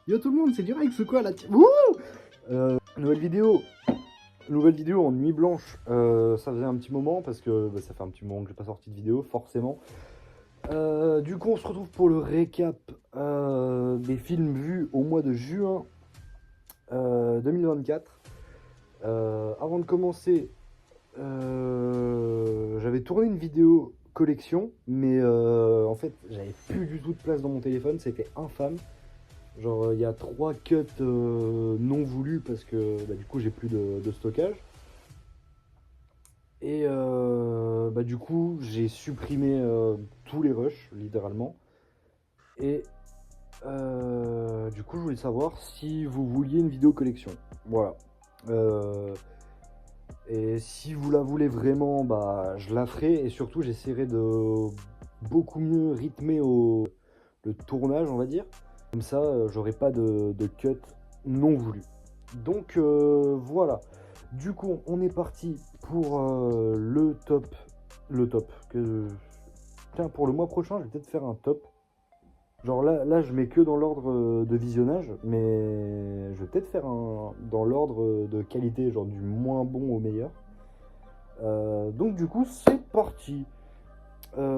Yo tout le monde, c'est direct, c'est quoi là? Wouh nouvelle vidéo. Nouvelle vidéo en nuit blanche. Ça faisait un petit moment parce que ça fait un petit moment que j'ai pas sorti de vidéo, forcément. Du coup, on se retrouve pour le récap des films vus au mois de juin 2024. Avant de commencer, j'avais tourné une vidéo collection, mais en fait, j'avais plus du tout de place dans mon téléphone, c'était infâme. Genre, il y a 3 cuts non voulus parce que du coup, j'ai plus de stockage. Et du coup, j'ai supprimé tous les rushs, littéralement. Et du coup, je voulais savoir si vous vouliez une vidéo collection. Voilà. Et si vous la voulez vraiment, je la ferai. Et surtout, j'essaierai de beaucoup mieux rythmer le tournage, on va dire. Comme ça, j'aurai pas de cut non voulu. Donc voilà. Du coup, on est parti pour le top. Le top. Tiens, pour le mois prochain, je vais peut-être faire un top. Genre là, je mets que dans l'ordre de visionnage, mais je vais peut-être faire un dans l'ordre de qualité, genre du moins bon au meilleur. Donc du coup, c'est parti.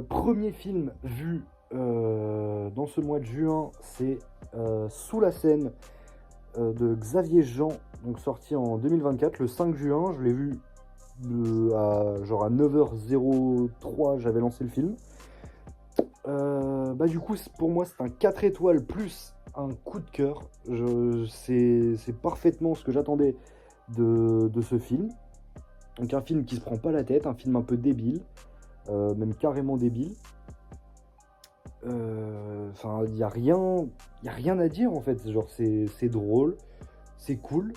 Premier film vu dans ce mois de juin, c'est Sous la Seine de Xavier Jean, donc sorti en 2024, le 5 juin. Je l'ai vu à 9h03, j'avais lancé le film. Du coup, pour moi, c'est un 4 étoiles plus un coup de cœur. C'est parfaitement ce que j'attendais de ce film. Donc un film qui se prend pas la tête, un film un peu débile, même carrément débile. Enfin, il y a rien à dire en fait. Genre, c'est drôle, c'est cool,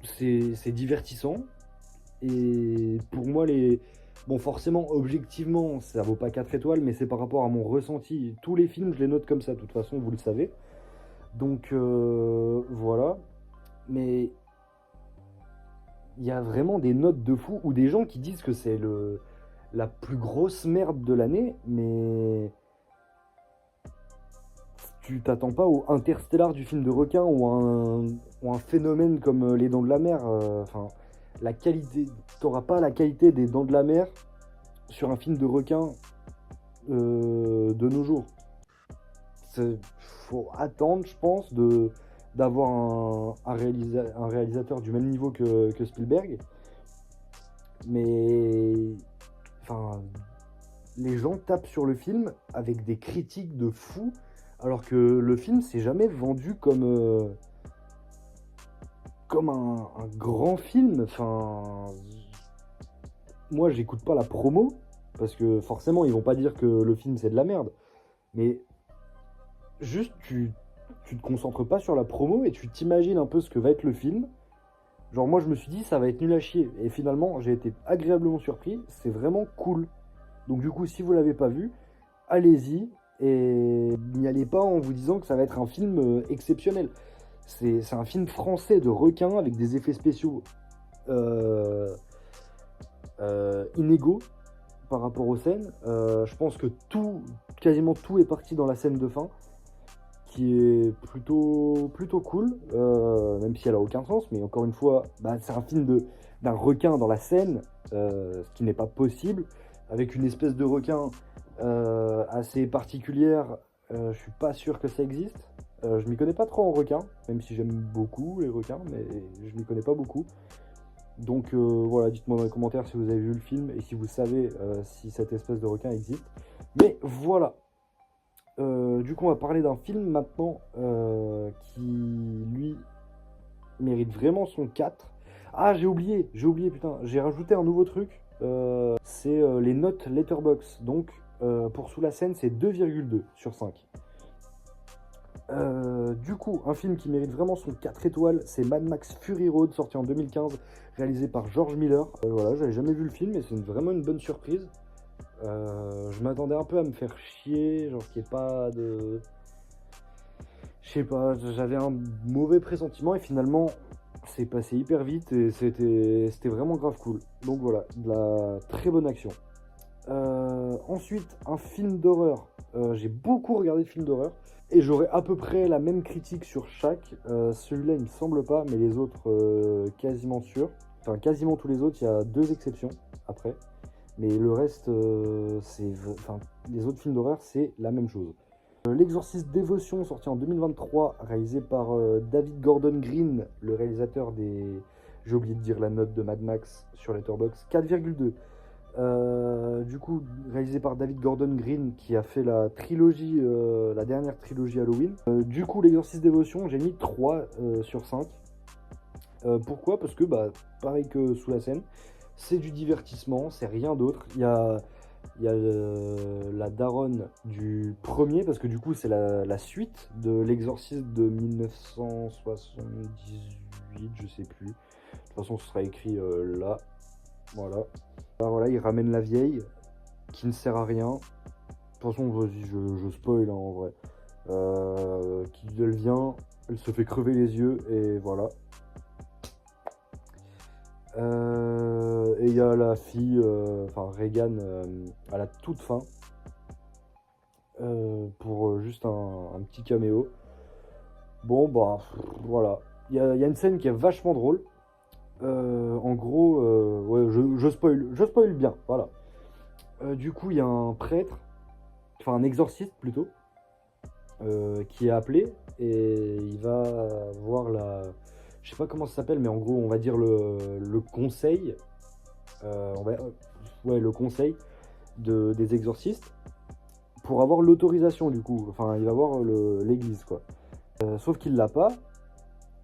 c'est divertissant. Et pour moi, bon, forcément, objectivement, ça vaut pas 4 étoiles, mais c'est par rapport à mon ressenti. Tous les films, je les note comme ça, de toute façon, vous le savez. Donc, voilà. Mais il y a vraiment des notes de fou, ou des gens qui disent que c'est la plus grosse merde de l'année, mais tu t'attends pas au Interstellar du film de requin ou un phénomène comme Les Dents de la Mer. Enfin, la qualité, t'auras pas la qualité des Dents de la Mer sur un film de requin de nos jours. Faut attendre, je pense, d'avoir un réalisateur du même niveau que Spielberg. Mais enfin, les gens tapent sur le film avec des critiques de fou, alors que le film s'est jamais vendu comme un grand film. Enfin, moi, j'écoute pas la promo, parce que forcément, ils vont pas dire que le film c'est de la merde. Mais juste, tu te concentres pas sur la promo et tu t'imagines un peu ce que va être le film. Genre, moi, je me suis dit, ça va être nul à chier. Et finalement, j'ai été agréablement surpris. C'est vraiment cool. Donc, du coup, si vous l'avez pas vu, allez-y. Et n'y allez pas en vous disant que ça va être un film exceptionnel. C'est un film français de requin avec des effets spéciaux inégaux par rapport aux scènes. Je pense que quasiment tout est parti dans la scène de fin, qui est plutôt cool, même si elle a aucun sens. Mais encore une fois, c'est un film d'un requin dans la scène, ce qui n'est pas possible, avec une espèce de requin assez particulière. Je suis pas sûr que ça existe. Je m'y connais pas trop en requin, même si j'aime beaucoup les requins, mais je m'y connais pas beaucoup. Donc voilà, dites-moi dans les commentaires si vous avez vu le film et si vous savez si cette espèce de requin existe. Mais voilà. Du coup, on va parler d'un film maintenant qui, lui, mérite vraiment son 4. Ah, j'ai oublié, putain, j'ai rajouté un nouveau truc. C'est les notes Letterboxd. Donc, pour Sous la Seine, c'est 2,2 sur 5. Du coup, un film qui mérite vraiment son 4 étoiles, c'est Mad Max Fury Road, sorti en 2015, réalisé par George Miller. Voilà, j'avais jamais vu le film, mais c'est vraiment une bonne surprise. Je m'attendais un peu à me faire chier, genre qu'il n'y ait pas de... Je sais pas, j'avais un mauvais pressentiment et finalement c'est passé hyper vite et c'était vraiment grave cool. Donc voilà, de la très bonne action. Ensuite, un film d'horreur. J'ai beaucoup regardé de films d'horreur Et j'aurai à peu près la même critique sur chaque. Celui-là, il me semble pas, mais les autres, quasiment sûr. Enfin, quasiment tous les autres, il y a 2 exceptions après. Mais le reste, enfin, les autres films d'horreur, c'est la même chose. L'Exorciste Dévotion, sorti en 2023, réalisé par David Gordon Green, le réalisateur des... J'ai oublié de dire la note de Mad Max sur Letterboxd, 4,2. Du coup, réalisé par David Gordon Green, qui a fait la trilogie, la dernière trilogie Halloween. Du coup, l'Exorciste Dévotion, j'ai mis 3 sur 5. Pourquoi? Parce que, bah, pareil que Sous la Seine, c'est du divertissement, c'est rien d'autre. Il y a la daronne du premier, parce que du coup, c'est la suite de l'Exorciste de 1978, je sais plus. De toute façon, ce sera écrit là. Voilà. Bah, voilà, il ramène la vieille, qui ne sert à rien. De toute façon, vas-y, je spoil hein, en vrai. Qui elle vient, elle se fait crever les yeux, et voilà. Et il y a la fille, enfin Regan, à la toute fin, pour juste un petit caméo. Bon, bah voilà. Il y a une scène qui est vachement drôle. En gros, ouais, je spoil bien, voilà. Du coup, il y a un prêtre, enfin un exorciste plutôt, qui est appelé et il va voir la... Je sais pas comment ça s'appelle, mais en gros, on va dire le conseil, ouais, le conseil des exorcistes, pour avoir l'autorisation du coup. Enfin, il va voir l'église, quoi. Sauf qu'il l'a pas,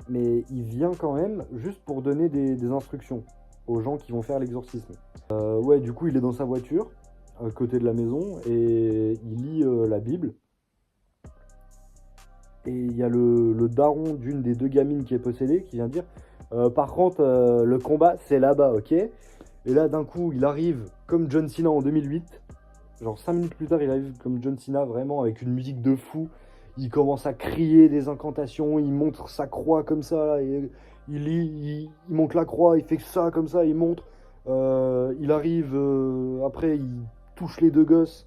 mais il vient quand même juste pour donner des instructions aux gens qui vont faire l'exorcisme. Ouais, du coup, il est dans sa voiture, à côté de la maison, et il lit la Bible. Et il y a le daron d'une des 2 gamines qui est possédée qui vient dire par contre, le combat, c'est là-bas, ok? Et là, d'un coup, il arrive comme John Cena en 2008. Genre 5 minutes plus tard, il arrive comme John Cena, vraiment, avec une musique de fou. Il commence à crier des incantations, il montre sa croix comme ça, là, et il lit, il monte la croix, il fait ça comme ça, il montre. Il arrive, après, il touche les 2 gosses.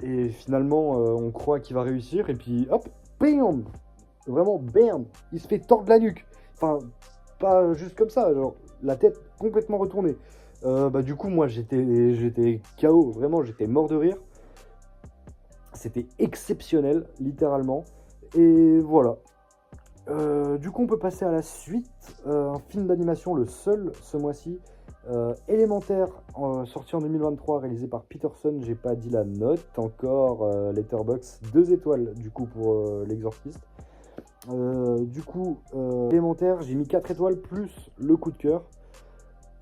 Et finalement, on croit qu'il va réussir, et puis hop, bam! Vraiment, bam! Il se fait tordre la nuque. Enfin, pas juste comme ça, genre, la tête complètement retournée. Bah, du coup, moi, j'étais KO, vraiment, j'étais mort de rire. C'était exceptionnel, littéralement. Et voilà. Du coup, on peut passer à la suite. Un film d'animation, le seul ce mois-ci. Élémentaire, sorti en 2023, réalisé par Peterson. J'ai pas dit la note encore. Letterboxd, 2 étoiles du coup pour l'exorciste. Du coup, Élémentaire, j'ai mis 4 étoiles plus le coup de cœur.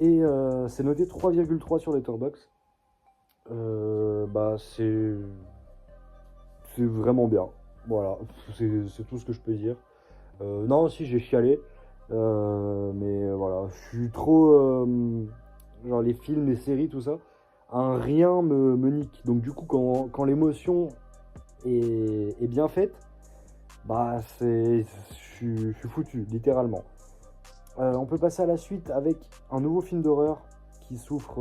Et c'est noté 3,3 sur Letterboxd. Bah, c'est vraiment bien. Voilà, c'est tout ce que je peux dire. Non, si j'ai chialé. Mais voilà, je suis trop... genre les films, les séries, tout ça. Un rien me nique. Donc du coup, quand l'émotion est bien faite, bah je suis foutu, littéralement. On peut passer à la suite avec un nouveau film d'horreur qui souffre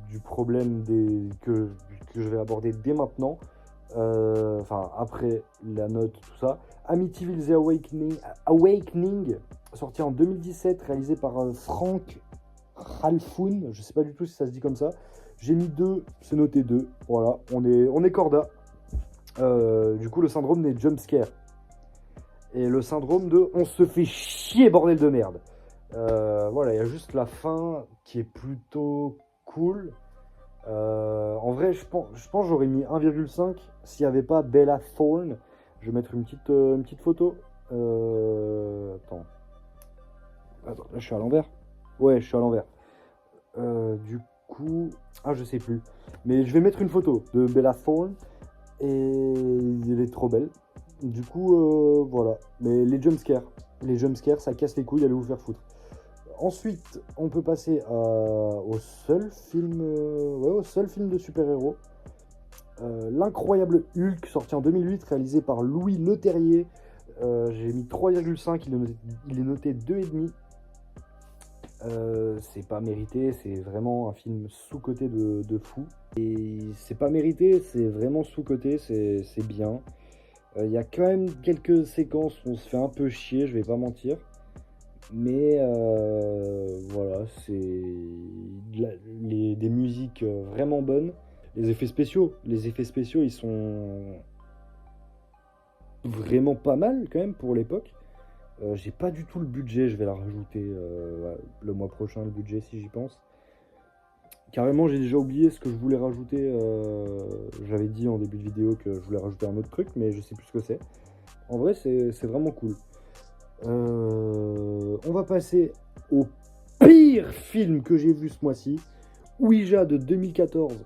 du problème que je vais aborder dès maintenant. Enfin, après la note, tout ça. Amityville The Awakening, sorti en 2017, réalisé par Frank Halfoun. Je sais pas du tout si ça se dit comme ça. J'ai mis 2, c'est noté 2. Voilà, on est corda. Du coup, le syndrome des jumpscares. Et le syndrome de on se fait chier, bordel de merde. Voilà, il y a juste la fin qui est plutôt cool. En vrai, je pense que j'aurais mis 1,5 s'il n'y avait pas Bella Thorne. Je vais mettre une petite photo. Attends, là je suis à l'envers. Ouais, je suis à l'envers. Du coup, je sais plus. Mais je vais mettre une photo de Bella Thorne et elle est trop belle. Du coup, voilà. Mais les jumpscares, ça casse les couilles, allez vous faire foutre. Ensuite, on peut passer au seul film de super-héros. L'incroyable Hulk, sorti en 2008, réalisé par Louis Leterrier. J'ai mis 3,5, il est noté 2,5. C'est pas mérité, c'est vraiment un film sous-coté de fou. Et c'est pas mérité, c'est vraiment sous-coté, c'est bien. Il y a quand même quelques séquences où on se fait un peu chier, je vais pas mentir. Mais voilà, c'est des musiques vraiment bonnes. Les effets spéciaux, ils sont vraiment pas mal quand même pour l'époque. J'ai pas du tout le budget, je vais la rajouter ouais, le mois prochain, le budget si j'y pense. Carrément, j'ai déjà oublié ce que je voulais rajouter. J'avais dit en début de vidéo que je voulais rajouter un autre truc, mais je sais plus ce que c'est. En vrai, c'est vraiment cool. On va passer au pire film que j'ai vu ce mois-ci. Ouija de 2014,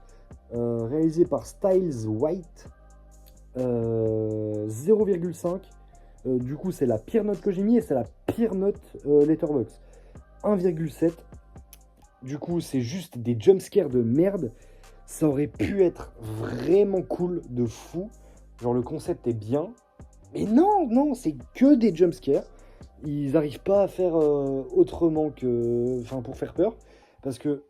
réalisé par Styles White. 0,5. Du coup, c'est la pire note que j'ai mis et c'est la pire note Letterboxd. 1,7. Du coup, c'est juste des jumpscares de merde. Ça aurait pu être vraiment cool, de fou. Genre, le concept est bien. Mais non, c'est que des jumpscares. Ils n'arrivent pas à faire autrement que. Enfin, pour faire peur. Parce que.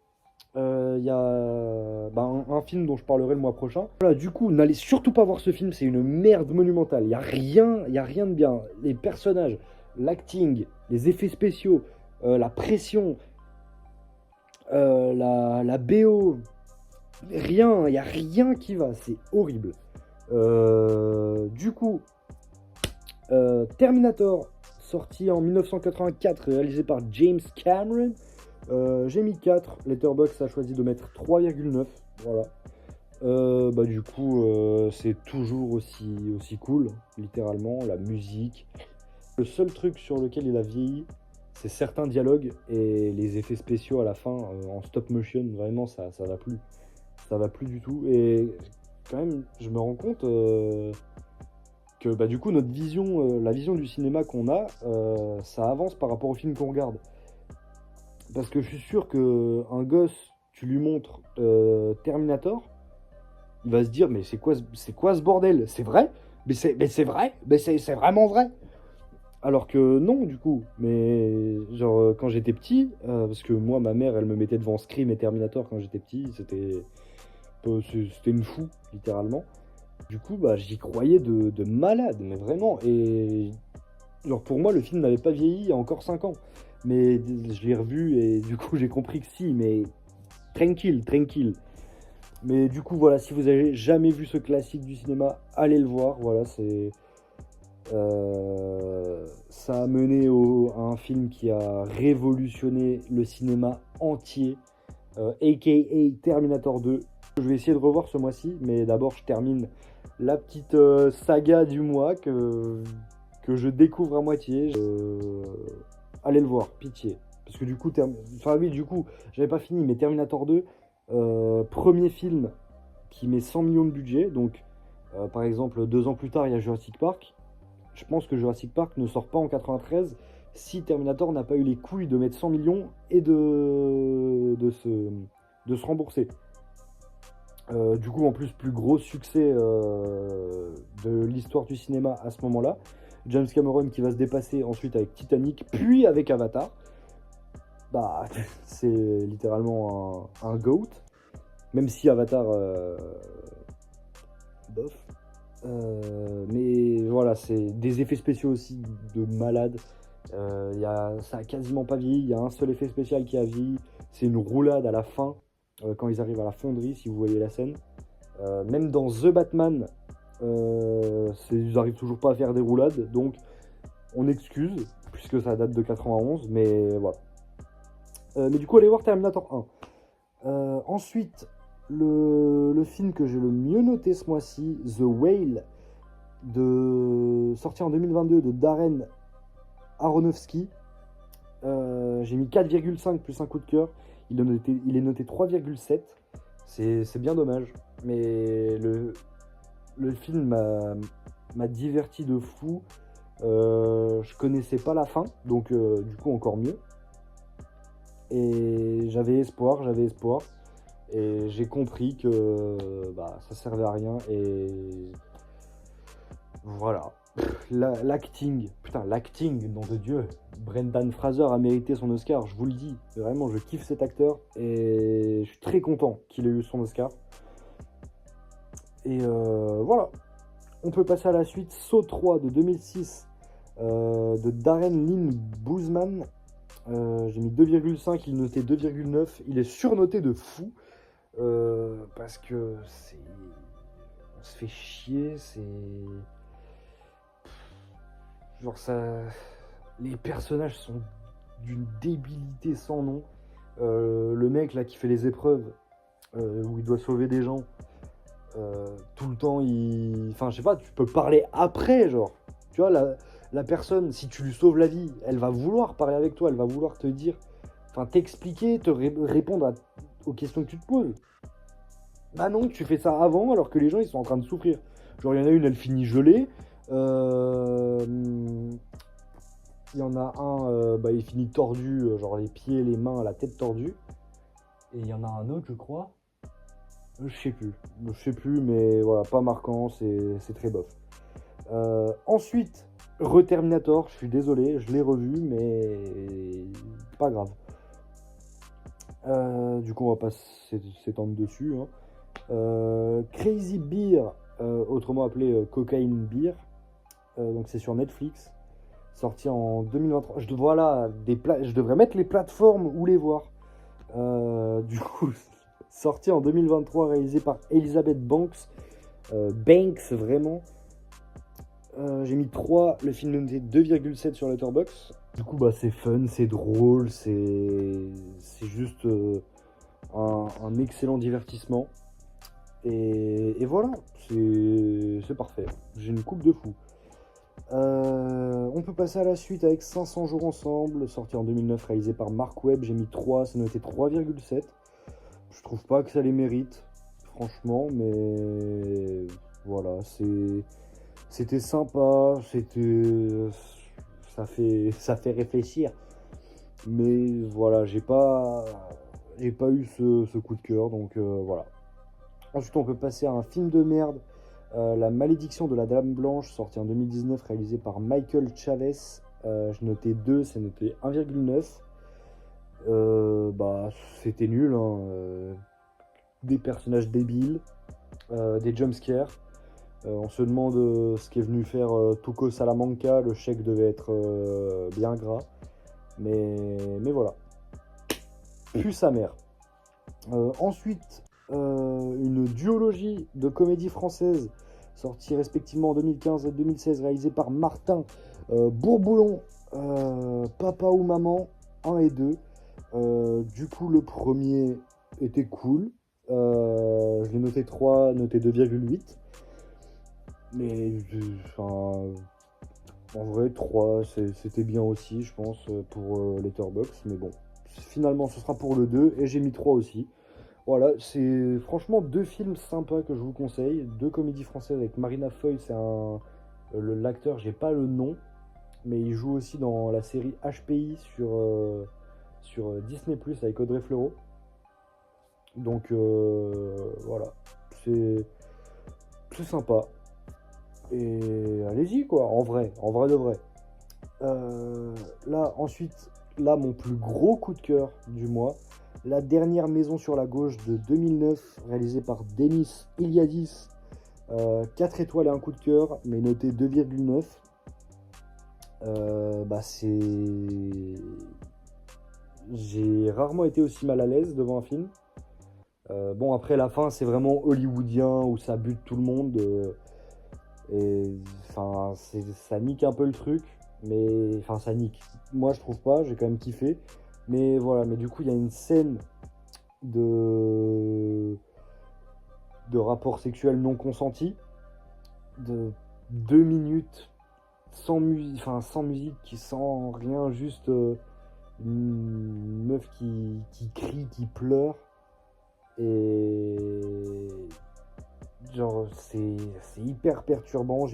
Il y a un film dont je parlerai le mois prochain. Voilà, du coup, n'allez surtout pas voir ce film, c'est une merde monumentale. Il y a rien de bien. Les personnages, l'acting, les effets spéciaux, la pression, la BO, rien, il y a rien qui va. C'est horrible. Du coup, Terminator, sorti en 1984, réalisé par James Cameron. J'ai mis 4, Letterboxd a choisi de mettre 3,9, voilà. Du coup, c'est toujours aussi cool, littéralement, la musique. Le seul truc sur lequel il a vieilli, c'est certains dialogues et les effets spéciaux à la fin, en stop motion, vraiment, ça va plus. Ça va plus du tout. Et quand même, je me rends compte que du coup, notre vision, la vision du cinéma qu'on a, ça avance par rapport au film qu'on regarde. Parce que je suis sûr qu'un gosse, tu lui montres Terminator, il va se dire mais c'est quoi ce bordel? C'est vrai? Mais c'est vrai? Mais c'est vraiment vrai? Alors que non, du coup. Mais genre, quand j'étais petit, parce que moi, ma mère, elle me mettait devant Scream et Terminator quand j'étais petit, c'était une fou, littéralement. Du coup, j'y croyais de malade, mais vraiment. Et genre, pour moi, le film n'avait pas vieilli il y a encore 5 ans. Mais je l'ai revu et du coup, j'ai compris que si, mais tranquille. Mais du coup, voilà, si vous avez jamais vu ce classique du cinéma, allez le voir. Voilà, ça a mené à un film qui a révolutionné le cinéma entier, a.k.a. Terminator 2. Je vais essayer de revoir ce mois-ci, mais d'abord, je termine la petite saga du mois que je découvre à moitié. Allez le voir, pitié. Parce que du coup, j'avais pas fini, mais Terminator 2, premier film qui met 100 millions de budget. Donc, par exemple, 2 ans plus tard, il y a Jurassic Park. Je pense que Jurassic Park ne sort pas en 93 si Terminator n'a pas eu les couilles de mettre 100 millions et de se rembourser. Du coup, en plus gros succès de l'histoire du cinéma à ce moment-là. James Cameron qui va se dépasser ensuite avec Titanic, puis avec Avatar. C'est littéralement un GOAT. Même si Avatar, bof. Mais voilà, c'est des effets spéciaux aussi de malade. Ça a quasiment pas vieilli. Il y a un seul effet spécial qui a vieilli. C'est une roulade à la fin, quand ils arrivent à la fonderie, si vous voyez la scène. Même dans The Batman, ils arrivent toujours pas à faire des roulades, donc on excuse, puisque ça date de 91, mais voilà. Mais du coup, allez voir Terminator 1. Ensuite, le film que j'ai le mieux noté ce mois-ci, The Whale, sorti en 2022 de Darren Aronofsky. J'ai mis 4,5 plus un coup de cœur. Il est noté 3,7. C'est bien dommage, mais le film m'a diverti de fou. Je connaissais pas la fin, donc du coup encore mieux. Et j'avais espoir. Et j'ai compris que ça servait à rien. Et voilà. l'acting, putain, l'acting, nom de Dieu. Brendan Fraser a mérité son Oscar, je vous le dis. Vraiment, je kiffe cet acteur et je suis très content qu'il ait eu son Oscar. Et voilà. On peut passer à la suite. Saw 3 de 2006 de Darren Lynn Bousman. J'ai mis 2,5, il est noté 2,9. Il est surnoté de fou parce que c'est... On se fait chier, c'est... Genre ça... Les personnages sont d'une débilité sans nom. Le mec là qui fait les épreuves, où il doit sauver des gens, tout le temps il... Enfin je sais pas, tu peux parler après, genre. Tu vois, la personne, si tu lui sauves la vie, elle va vouloir parler avec toi, elle va vouloir te dire... Enfin t'expliquer, répondre aux questions que tu te poses. Bah non, tu fais ça avant alors que les gens ils sont en train de souffrir. Genre il y en a une, elle finit gelée. Il y en a un, il finit tordu, genre les pieds, les mains, la tête tordue. Et il y en a un autre, je crois. Je sais plus, mais voilà, pas marquant, c'est très bof. Ensuite, Re-Terminator, je suis désolé, je l'ai revu, mais pas grave. Du coup, on va pas s'étendre dessus. Crazy Beer, autrement appelé Cocaine Beer, donc c'est sur Netflix, sorti en 2023. Je devrais mettre les plateformes où les voir. Du coup, sorti en 2023, réalisé par Elizabeth Banks. Banks, vraiment. J'ai mis 3, le film noté 2,7 sur Letterboxd. Du coup, c'est fun, c'est drôle, c'est juste un excellent divertissement. Et voilà, c'est parfait. J'ai une coupe de fou. On peut passer à la suite avec 500 jours ensemble, sorti en 2009, réalisé par Mark Webb. J'ai mis 3, c'est noté 3,7. Je trouve pas que ça les mérite, franchement, mais voilà, c'était sympa, ça fait réfléchir. Mais voilà, j'ai pas eu ce coup de cœur, donc voilà. Ensuite, on peut passer à un film de merde, La Malédiction de la Dame Blanche, sorti en 2019, réalisé par Michael Chavez. Je notais 2, c'est noté 1,9. C'était nul, hein. Des personnages débiles, des jumpscares. On se demande ce qu'est venu faire Tuco Salamanca. Le chèque devait être bien gras. Mais voilà. Plus sa mère. Ensuite, une duologie de comédies françaises sorties respectivement en 2015 et 2016, réalisée par Martin Bourboulon, Papa ou Maman 1 et 2. Du coup, le premier était cool. Je l'ai noté 3, noté 2,8. Mais en vrai, 3, c'était bien aussi, je pense, pour Letterboxd. Mais bon, finalement, ce sera pour le 2. Et j'ai mis 3 aussi. Voilà, c'est franchement 2 films sympas que je vous conseille. 2 comédies françaises avec Marina Foï, c'est l'acteur, j'ai pas le nom, mais il joue aussi dans la série HPI sur Disney+ avec Audrey Fleurot. Donc voilà, c'est sympa. Et allez-y quoi, en vrai de vrai. Ensuite, mon plus gros coup de cœur du mois, La Dernière Maison sur la Gauche de 2009, réalisé par Denis Iliadis. 4 étoiles et un coup de cœur, mais noté 2,9. J'ai rarement été aussi mal à l'aise devant un film. Bon, après la fin, c'est vraiment hollywoodien où ça bute tout le monde. Et enfin, ça nique un peu le truc. Mais enfin, ça nique. Moi, je trouve pas, j'ai quand même kiffé. Mais voilà, mais du coup, il y a une scène de rapport sexuel non consenti de 2 minutes sans musique, sans rien, juste une meuf qui crie, qui pleure. Et genre, c'est hyper perturbant.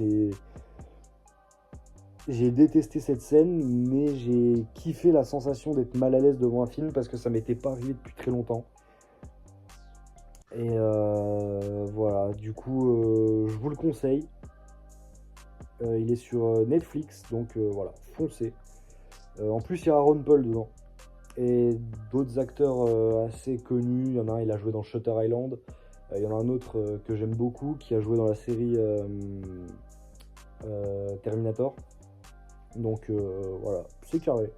J'ai détesté cette scène, mais j'ai kiffé la sensation d'être mal à l'aise devant un film parce que ça m'était pas arrivé depuis très longtemps. Et voilà, du coup, je vous le conseille. Il est sur Netflix, donc voilà, foncez. En plus, il y a Aaron Paul dedans. Et d'autres acteurs assez connus. Il y en a un, il a joué dans Shutter Island. Il y en a un autre que j'aime beaucoup qui a joué dans la série Terminator. Donc voilà, c'est carré.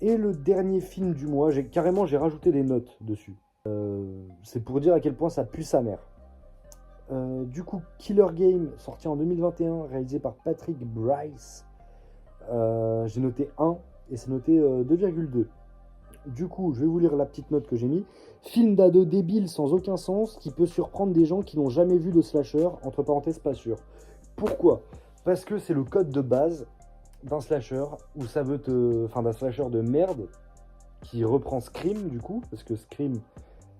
Et le dernier film du mois, j'ai rajouté des notes dessus. C'est pour dire à quel point ça pue sa mère. Du coup, Killer Game, sorti en 2021, réalisé par Patrick Brice. J'ai noté 1 et c'est noté 2,2. Du coup, je vais vous lire la petite note que j'ai mis. Film d'ado débile sans aucun sens qui peut surprendre des gens qui n'ont jamais vu de slasher, entre parenthèses pas sûr. Pourquoi ? Parce que c'est le code de base d'un slasher où ça veut enfin d'un slasher de merde qui reprend Scream du coup, parce que Scream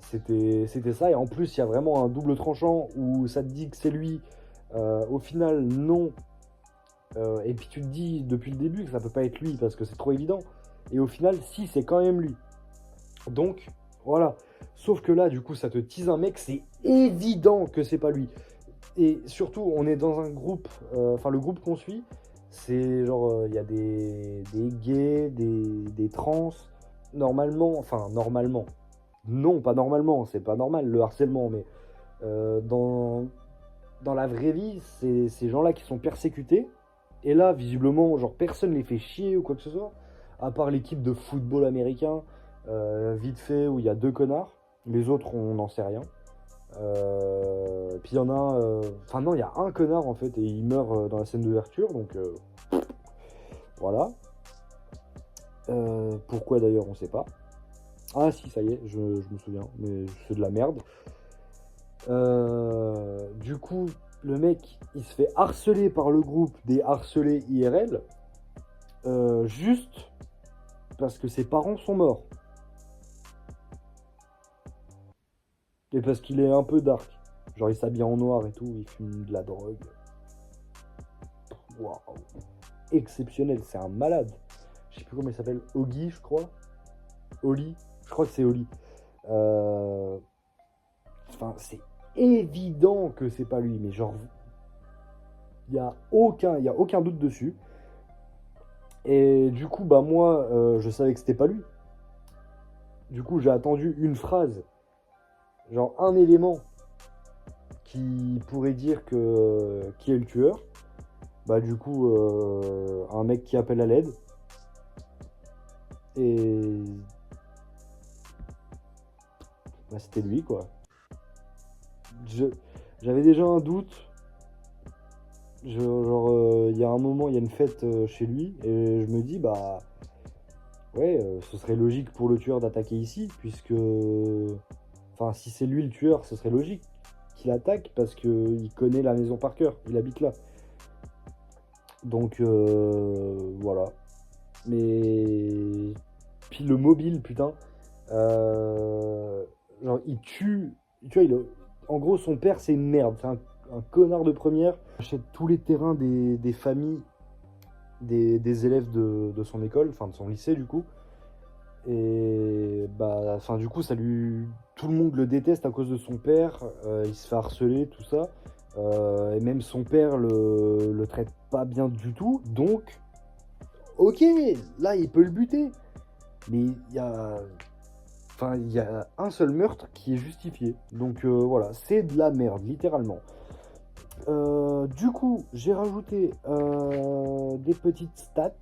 c'était ça, et en plus il y a vraiment un double tranchant où ça te dit que c'est lui, au final non, et puis tu te dis depuis le début que ça peut pas être lui parce que c'est trop évident, et au final si, c'est quand même lui. Donc voilà, sauf que là du coup ça te tease un mec, c'est évident que c'est pas lui. Et surtout on est dans un groupe, enfin le groupe qu'on suit, c'est genre il y a des gays, des trans, normalement, non, pas normalement, c'est pas normal le harcèlement, mais dans la vraie vie, c'est ces gens-là qui sont persécutés. Et là, visiblement, genre personne les fait chier ou quoi que ce soit, à part l'équipe de football américain, vite fait, où il y a 2 connards. Les autres, on n'en sait rien. Puis il y en a un, enfin non, il y a un connard en fait, et il meurt dans la scène d'ouverture, donc voilà. Pourquoi d'ailleurs, on sait pas. Ah si, ça y est, je me souviens, mais c'est de la merde. Du coup, le mec, il se fait harceler par le groupe des harcelés IRL, juste parce que ses parents sont morts. Et parce qu'il est un peu dark. Genre, il s'habille en noir et tout, il fume de la drogue. Waouh. Exceptionnel, c'est un malade. Je sais plus comment il s'appelle, Ogi, je crois. Oli, je crois que c'est Oli. Enfin, c'est évident que c'est pas lui, mais genre, il y a aucun doute dessus. Et du coup, bah moi, je savais que c'était pas lui. Du coup, j'ai attendu une phrase, genre un élément qui pourrait dire que qui est le tueur. Bah du coup, un mec qui appelle à l'aide. Et bah, c'était lui, quoi. J'avais déjà un doute. Genre, il y a un moment, il y a une fête chez lui, et je me dis, bah, ouais, ce serait logique pour le tueur d'attaquer ici, puisque, enfin, si c'est lui le tueur, ce serait logique qu'il attaque, parce qu'il connaît la maison par cœur, il habite là. Donc, voilà. Mais, puis le mobile, putain, genre, il tue, tu vois, en gros, son père, c'est une merde, c'est un connard de première. Il achète tous les terrains des familles des élèves de son école, enfin de son lycée du coup. Et bah, enfin du coup, tout le monde le déteste à cause de son père. Il se fait harceler, tout ça. Et même son père le traite pas bien du tout. Donc, ok, là il peut le buter. Mais il y a un seul meurtre qui est justifié. Donc voilà, c'est de la merde, littéralement. Du coup, j'ai rajouté des petites stats.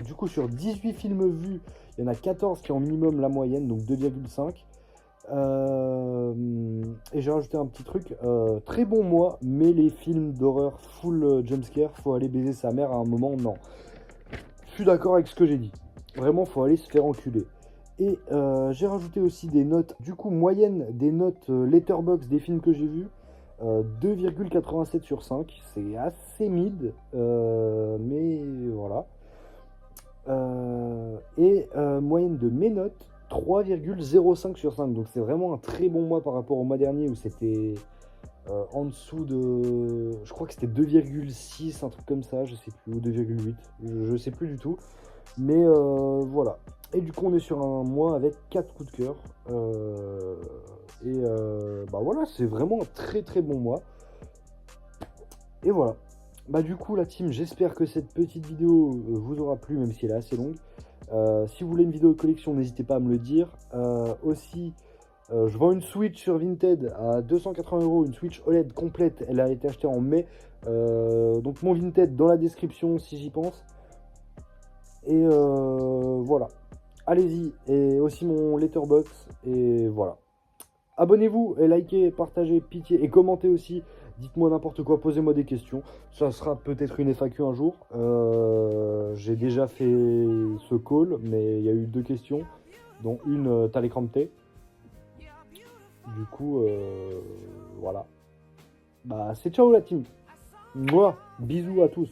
Du coup, sur 18 films vus, il y en a 14 qui ont minimum la moyenne, donc 2,5. Et j'ai rajouté un petit truc. Très bon mois, mais les films d'horreur full jumpscare, faut aller baiser sa mère à un moment, non. Je suis d'accord avec ce que j'ai dit. Vraiment, faut aller se faire enculer. Et j'ai rajouté aussi des notes, du coup, moyenne des notes Letterboxd des films que j'ai vus. 2,87 sur 5, c'est assez mid, mais voilà. Et moyenne de mes notes, 3,05 sur 5, donc c'est vraiment un très bon mois par rapport au mois dernier où c'était en dessous de... Je crois que c'était 2,6, un truc comme ça, je sais plus, ou 2,8, je sais plus du tout. Mais voilà. Et du coup, on est sur un mois avec 4 coups de cœur. Bah voilà, c'est vraiment un très très bon mois. Et voilà. Bah du coup la team, j'espère que cette petite vidéo vous aura plu, même si elle est assez longue. Si vous voulez une vidéo de collection, n'hésitez pas à me le dire. Aussi, je vends une Switch sur Vinted à 280 €, une Switch OLED complète. Elle a été achetée en mai. Donc mon Vinted dans la description si j'y pense. Et voilà. Allez-y. Et aussi mon Letterboxd. Et voilà. Abonnez-vous et likez, partagez, pitié et commentez aussi. Dites-moi n'importe quoi, posez-moi des questions. Ça sera peut-être une FAQ un jour. J'ai déjà fait ce call, mais il y a eu 2 questions, dont une, t'as l'écran de thé. Du coup, voilà. Bah, c'est ciao la team. Moi, bisous à tous.